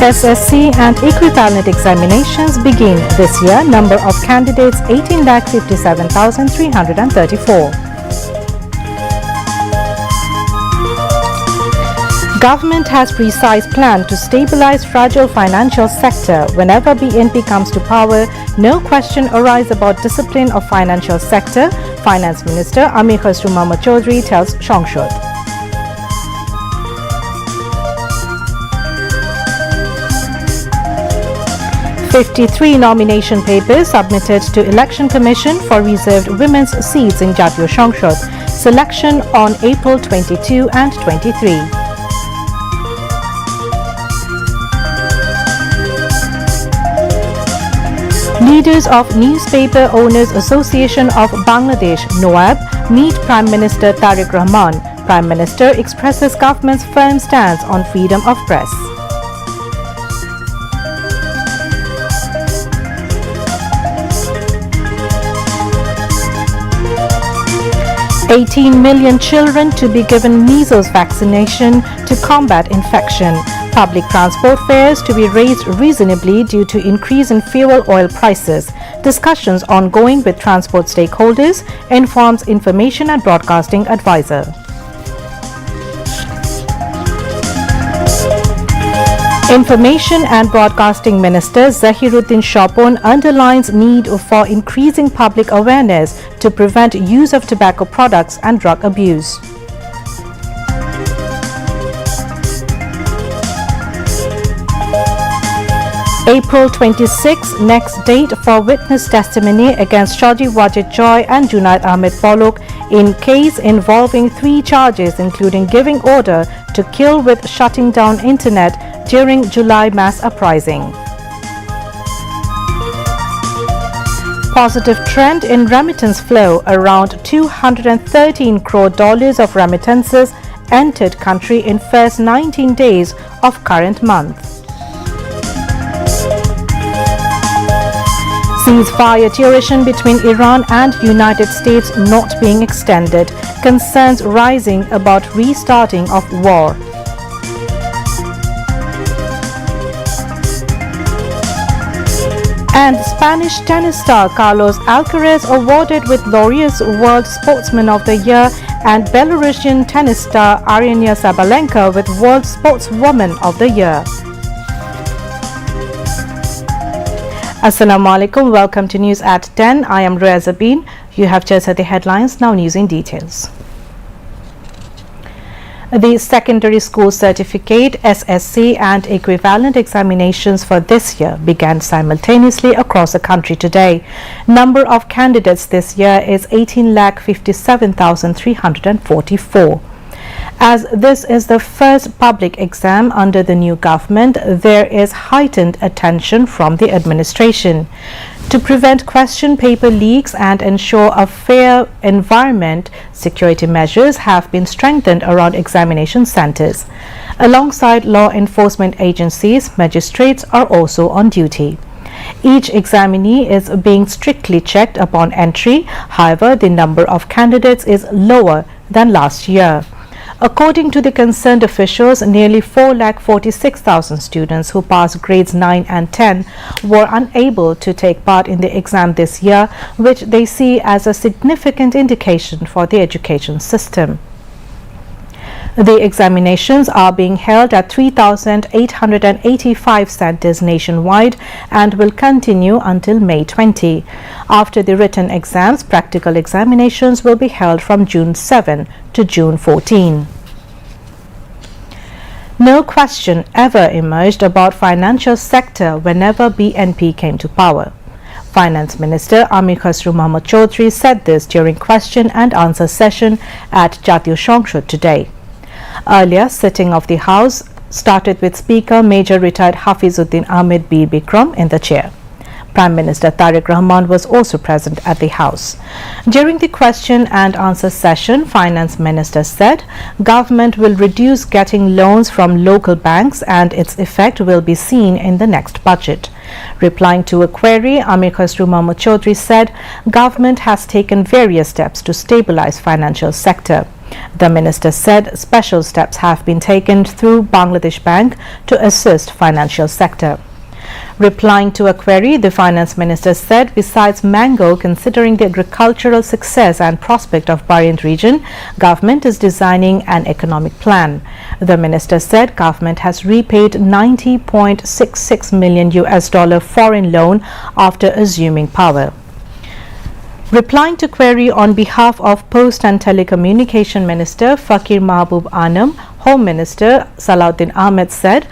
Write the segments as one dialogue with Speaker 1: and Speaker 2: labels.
Speaker 1: SSC and equivalent examinations begin this year. Number of candidates 18,57,334. Government has precise plan to stabilize fragile financial sector. Whenever BNP comes to power, no question arise about discipline of financial sector. Finance Minister Amir Khusru Mohammad Chaudhry tells Shongshud. "53 nomination papers submitted to Election Commission for reserved women's seats in Jatiyo Shongshod. Selection on April 22 and 23. Leaders of Newspaper Owners Association of Bangladesh (NOAB) meet Prime Minister Tariq Rahman. Prime Minister expresses government's firm stance on freedom of press. "18 million children to be given measles vaccination to combat infection. Public transport fares to be raised reasonably due to increase in fuel oil prices. Discussions ongoing with transport stakeholders," informs Information and Broadcasting Advisor. Information and Broadcasting Minister Zahiruddin Shopon underlines need for increasing public awareness to prevent use of tobacco products and drug abuse. April 26, next date for witness testimony against Shaji Wajid Joy and Junaid Ahmed Polok in case involving 3 charges including giving order to kill with shutting down internet during July mass uprising. Positive trend in remittance flow. Around $213 crore of remittances entered country in first 19 days of current month. Ceasefire duration between Iran and United States not being extended. Concerns rising about restarting of war. And Spanish tennis star Carlos Alcaraz awarded with Laureus World Sportsman of the Year, and Belarusian tennis star Aryna Sabalenka with World Sportswoman of the Year. Assalamu alaikum. Welcome to News at 10. I am Ruya Zabin. You have just heard the headlines. Now news in details. The secondary school certificate, SSC and equivalent examinations for this year began simultaneously across the country today. Number of candidates this year is 18,57,344. As this is the first public exam under the new government, there is heightened attention from the administration. To prevent question paper leaks and ensure a fair environment, security measures have been strengthened around examination centers. Alongside law enforcement agencies, magistrates are also on duty. Each examinee is being strictly checked upon entry. However, the number of candidates is lower than last year. According to the concerned officials, nearly 4,46,000 students who passed grades 9 and 10 were unable to take part in the exam this year, which they see as a significant indication for the education system. The examinations are being held at 3,885 centers nationwide and will continue until May 20. After the written exams, practical examinations will be held from June 7 to June 14. No question ever emerged about financial sector whenever BNP came to power. Finance Minister Amir Khusru Mohammad Chaudhry said this during question and answer session at Jatiyo Shongshod today. Earlier, sitting of the House started with Speaker Major Retired Hafizuddin Ahmed Bir Bikram in the chair. Prime Minister Tariq Rahman was also present at the House. During the question and answer session, Finance Minister said government will reduce getting loans from local banks and its effect will be seen in the next budget. Replying to a query, Amir Khusru Mohammad Chaudhry said government has taken various steps to stabilize financial sector. The minister said special steps have been taken through Bangladesh Bank to assist financial sector. Replying to a query, the finance minister said besides mango, considering the agricultural success and prospect of Barind region, government is designing an economic plan. The minister said government has repaid $90.66 million foreign loan after assuming power. Replying to query on behalf of Post and Telecommunication Minister Fakir Mahbub Anam, Home Minister Salahuddin Ahmed said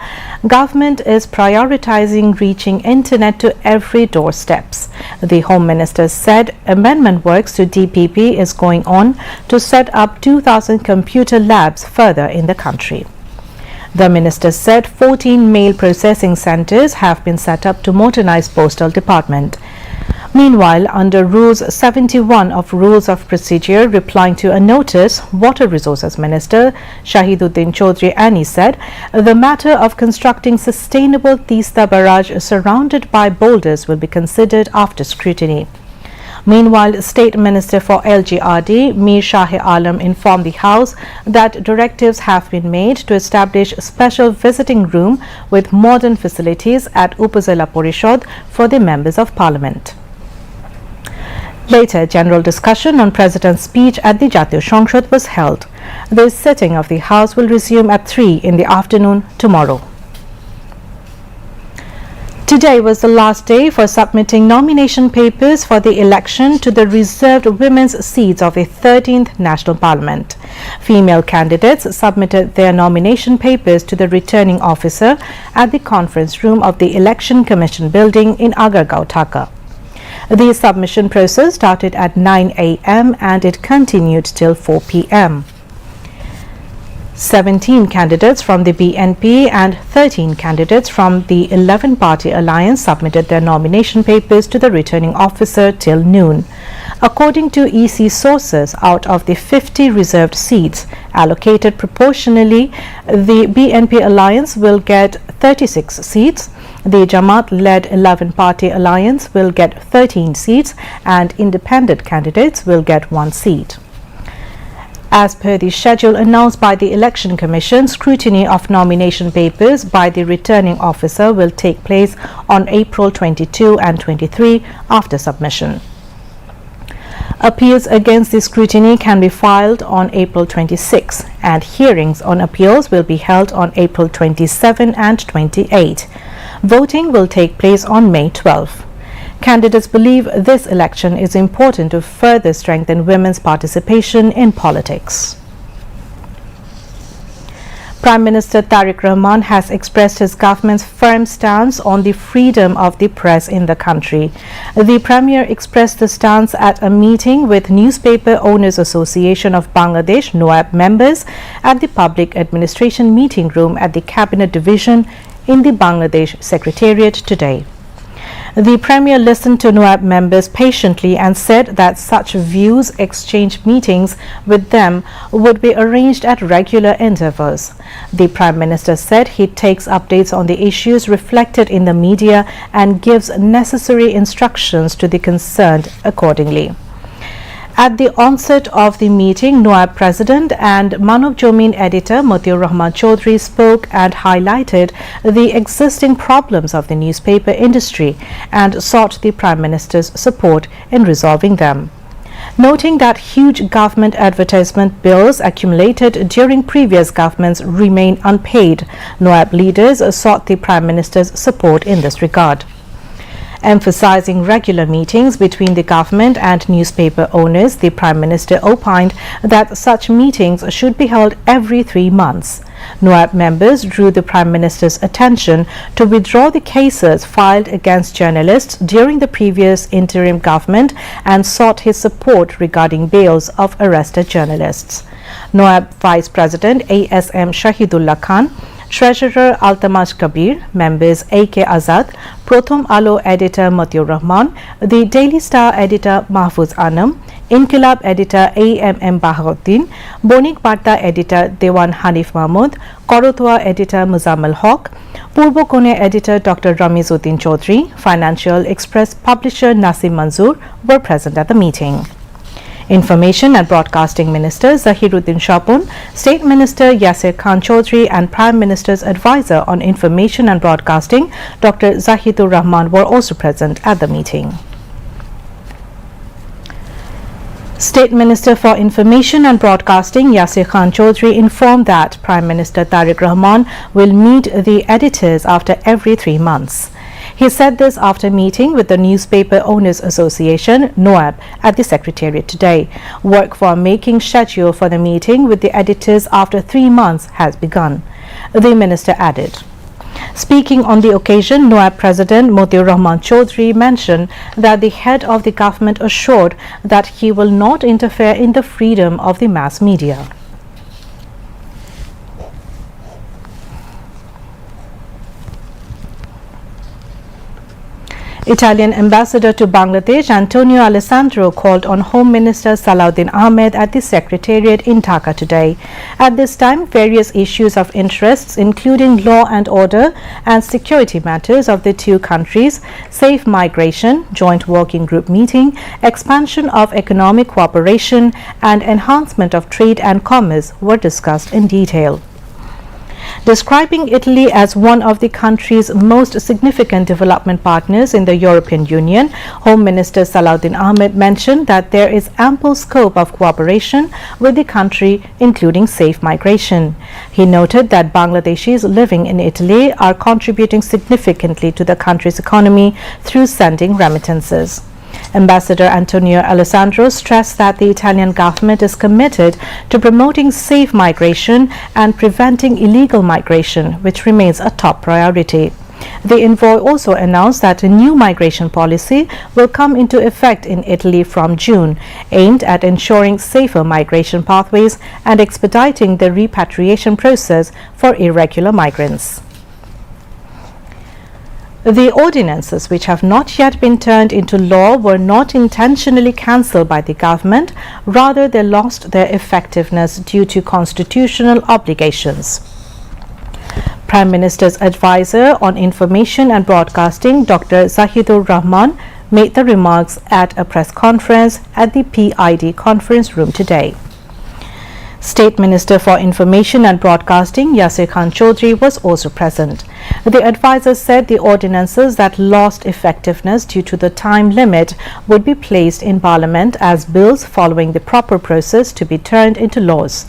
Speaker 1: government is prioritizing reaching internet to every doorsteps. The Home Minister said amendment works to DPP is going on to set up 2,000 computer labs further in the country. The minister said 14 mail processing centers have been set up to modernize postal department. Meanwhile, under Rules 71 of Rules of Procedure, replying to a notice, Water Resources Minister Shahiduddin Chaudhry Ani said the matter of constructing sustainable Tista barrage surrounded by boulders will be considered after scrutiny. Meanwhile, State Minister for LGRD Mir Shah Alam informed the House that directives have been made to establish a special visiting room with modern facilities at Upazila Porishad for the members of Parliament. Later, general discussion on President's speech at the Jatiyo সংসদ was held. The sitting of the House will resume at 3 in the afternoon tomorrow. Today was the last day for submitting nomination papers for the election to the reserved women's seats of the 13th National Parliament. Female candidates submitted their nomination papers to the returning officer at the conference room of the Election Commission building in Agargaon, Dhaka. The submission process started at 9 a.m. and it continued till 4 p.m. 17 candidates from the BNP and 13 candidates from the 11-party alliance submitted their nomination papers to the returning officer till noon. According to EC sources, out of the 50 reserved seats allocated proportionally, the BNP alliance will get 36 seats. The Jamaat-led 11-party alliance will get 13 seats and independent candidates will get 1 seat. As per the schedule announced by the Election Commission, scrutiny of nomination papers by the returning officer will take place on April 22 and 23 after submission. Appeals against the scrutiny can be filed on April 26 and hearings on appeals will be held on April 27 and 28. Voting will take place on May 12. Candidates believe this election is important to further strengthen women's participation in politics. Prime Minister Tariq Rahman has expressed his government's firm stance on the freedom of the press in the country. The Premier expressed the stance at a meeting with Newspaper Owners Association of Bangladesh (NOAB) members at the Public Administration Meeting Room at the Cabinet Division in the Bangladesh Secretariat today. The Premier listened to NOAB members patiently and said that such views exchange meetings with them would be arranged at regular intervals. The Prime Minister said he takes updates on the issues reflected in the media and gives necessary instructions to the concerned accordingly. At the onset of the meeting, NOAB President and Manav Jomin editor Matiur Rahman Chaudhry spoke and highlighted the existing problems of the newspaper industry and sought the Prime Minister's support in resolving them. Noting that huge government advertisement bills accumulated during previous governments remain unpaid, NOAB leaders sought the Prime Minister's support in this regard. Emphasizing regular meetings between the government and newspaper owners, the Prime Minister opined that such meetings should be held every 3 months. NOAB members drew the Prime Minister's attention to withdraw the cases filed against journalists during the previous interim government and sought his support regarding bails of arrested journalists. NOAB Vice President ASM Shahidullah Khan, Treasurer Altamaj Kabir, members A.K. Azad, Prothom Alo editor Matiur Rahman, the Daily Star editor Mahfuz Anam, Inkilab editor A.M.M. Baharuddin, Bonik Barta editor Dewan Hanif Mahmud, Korotwa editor Muzammal Haq, Purbo Kone editor Dr. Ramizuddin Chaudhry, Financial Express publisher Nasim Manzoor were present at the meeting. Information and Broadcasting Minister Zahiruddin Shapun, State Minister Yasir Khan Chaudhry and Prime Minister's Advisor on Information and Broadcasting Dr. Zahidur Rahman were also present at the meeting. State Minister for Information and Broadcasting Yasir Khan Chaudhry informed that Prime Minister Tariq Rahman will meet the editors after every 3 months. He said this after meeting with the Newspaper Owners Association, NOAB, at the Secretariat today. Work for making schedule for the meeting with the editors after 3 months has begun. The minister added. Speaking on the occasion, NOAB President Motiur Rahman Chaudhry mentioned that the head of the government assured that he will not interfere in the freedom of the mass media. Italian ambassador to Bangladesh Antonio Alessandro called on Home Minister Salahuddin Ahmed at the Secretariat in Dhaka today. At this time, various issues of interest, including law and order and security matters of the two countries, safe migration, joint working group meeting, expansion of economic cooperation and enhancement of trade and commerce were discussed in detail. Describing Italy as one of the country's most significant development partners in the European Union, Home Minister Salahuddin Ahmed mentioned that there is ample scope of cooperation with the country, including safe migration. He noted that Bangladeshis living in Italy are contributing significantly to the country's economy through sending remittances. Ambassador Antonio Alessandro stressed that the Italian government is committed to promoting safe migration and preventing illegal migration, which remains a top priority. The envoy also announced that a new migration policy will come into effect in Italy from June, aimed at ensuring safer migration pathways and expediting the repatriation process for irregular migrants. The ordinances which have not yet been turned into law were not intentionally cancelled by the government, rather they lost their effectiveness due to constitutional obligations. Prime Minister's Advisor on Information and Broadcasting Dr. Zahidur Rahman made the remarks at a press conference at the PID conference room today. State Minister for Information and Broadcasting Yasir Khan Chaudhry was also present. The advisor said the ordinances that lost effectiveness due to the time limit would be placed in Parliament as bills following the proper process to be turned into laws.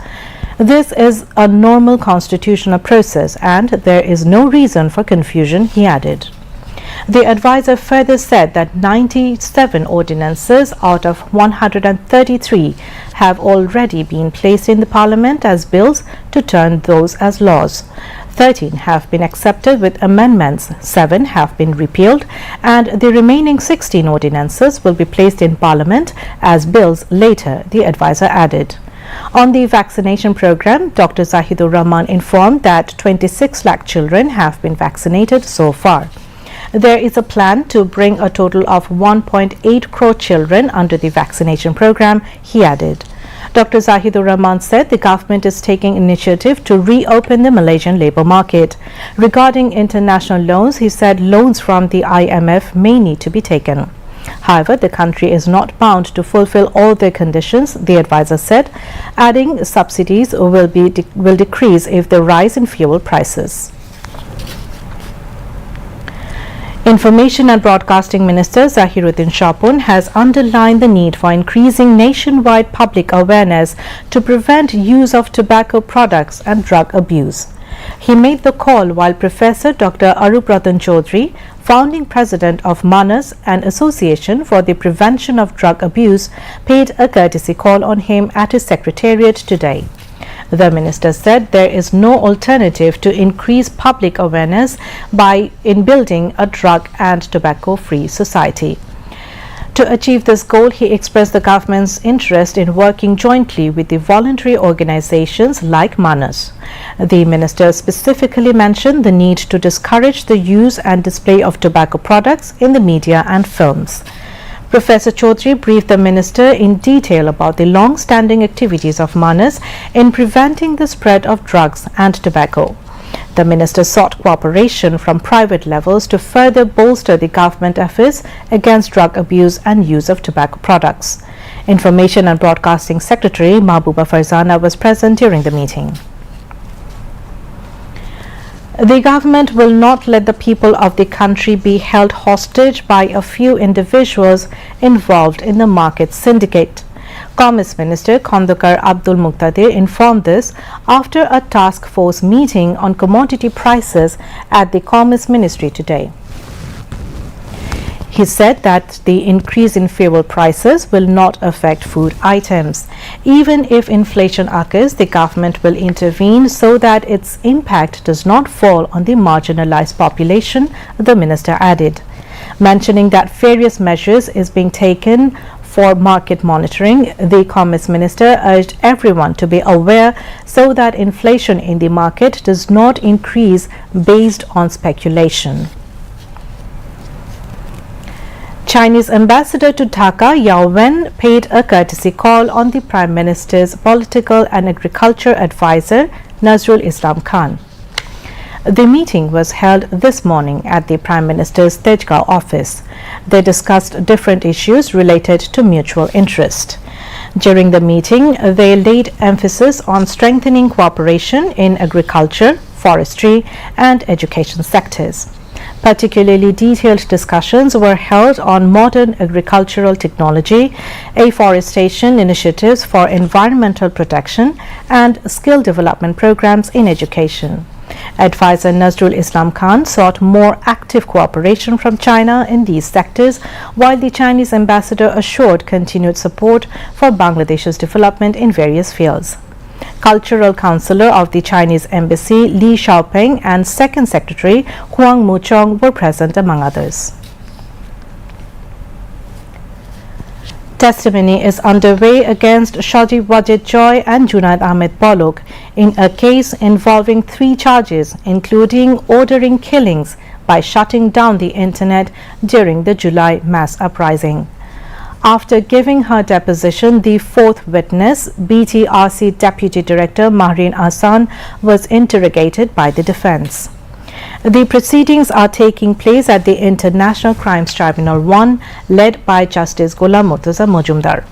Speaker 1: This is a normal constitutional process and there is no reason for confusion, he added. The advisor further said that 97 ordinances out of 133 have already been placed in the Parliament as bills to turn those as laws. 13 have been accepted with amendments, 7 have been repealed, and the remaining 16 ordinances will be placed in Parliament as bills later, the advisor added. On the vaccination program, Dr. Zahidur Rahman informed that 26 lakh children have been vaccinated so far. There is a plan to bring a total of 1.8 crore children under the vaccination program, he added. Dr. Zahidur Rahman said the government is taking initiative to reopen the Malaysian labour market. Regarding international loans, he said loans from the IMF may need to be taken. However, the country is not bound to fulfill all their conditions, the advisor said, adding subsidies will decrease if they rise in fuel prices. Information and Broadcasting Minister Zahiruddin Shapun has underlined the need for increasing nationwide public awareness to prevent use of tobacco products and drug abuse. He made the call while Professor Dr. Arup Ratan Chaudhry, founding president of Manas, an association for the prevention of drug abuse, paid a courtesy call on him at his secretariat today. The minister said there is no alternative to increase public awareness in building a drug and tobacco-free society. To achieve this goal, he expressed the government's interest in working jointly with the voluntary organizations like Manas. The minister specifically mentioned the need to discourage the use and display of tobacco products in the media and films. Professor Chaudhry briefed the minister in detail about the long-standing activities of Manas in preventing the spread of drugs and tobacco. The minister sought cooperation from private levels to further bolster the government efforts against drug abuse and use of tobacco products. Information and Broadcasting Secretary Mahbuba Farzana was present during the meeting. The government will not let the people of the country be held hostage by a few individuals involved in the market syndicate. Commerce Minister Khandokar Abdul Muqtadir informed this after a task force meeting on commodity prices at the Commerce Ministry today. He said that the increase in fuel prices will not affect food items. Even if inflation occurs, the government will intervene so that its impact does not fall on the marginalized population, the minister added. Mentioning that various measures is being taken for market monitoring, the Commerce Minister urged everyone to be aware so that inflation in the market does not increase based on speculation. Chinese ambassador to Dhaka, Yao Wen, paid a courtesy call on the Prime Minister's political and agriculture advisor, Nazrul Islam Khan. The meeting was held this morning at the Prime Minister's Tejgaon office. They discussed different issues related to mutual interest. During the meeting, they laid emphasis on strengthening cooperation in agriculture, forestry, and education sectors. Particularly detailed discussions were held on modern agricultural technology, afforestation initiatives for environmental protection, and skill development programs in education. Advisor Nazrul Islam Khan sought more active cooperation from China in these sectors, while the Chinese ambassador assured continued support for Bangladesh's development in various fields. Cultural Counselor of the Chinese Embassy Li Xiaopeng and Second Secretary Huang Muchong were present among others. Testimony is underway against Shaji Wajid Joy and Junaid Ahmed Bolok in a case involving 3 charges, including ordering killings by shutting down the internet during the July mass uprising. After giving her deposition, the 4th witness, BTRC Deputy Director Mahreen Ahsan, was interrogated by the defense. The proceedings are taking place at the International Crimes Tribunal 1, led by Justice Ghulam Murtaza Majumdar.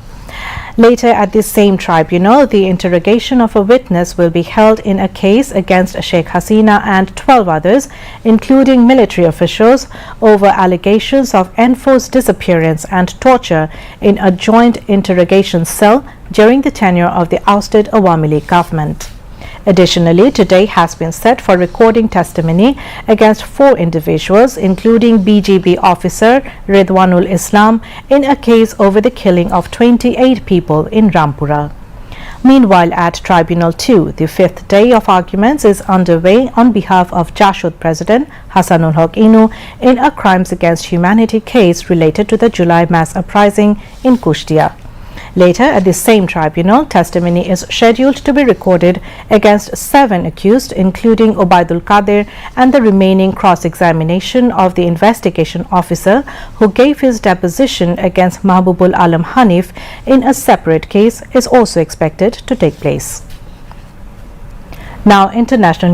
Speaker 1: Later at the same tribunal, the interrogation of a witness will be held in a case against Sheikh Hasina and 12 others, including military officials, over allegations of enforced disappearance and torture in a joint interrogation cell during the tenure of the ousted Awami League government. Additionally, today has been set for recording testimony against 4 individuals, including BGB officer Ridwanul Islam, in a case over the killing of 28 people in Rampura. Meanwhile, at Tribunal 2, the 5th day of arguments is underway on behalf of Jashud President Hassanul Haq Inu in a crimes against humanity case related to the July mass uprising in Kushtia. Later, at the same tribunal, testimony is scheduled to be recorded against 7 accused, including Obaidul Qadir, and the remaining cross-examination of the investigation officer who gave his deposition against Mahbubul Alam Hanif in a separate case is also expected to take place. Now, international news.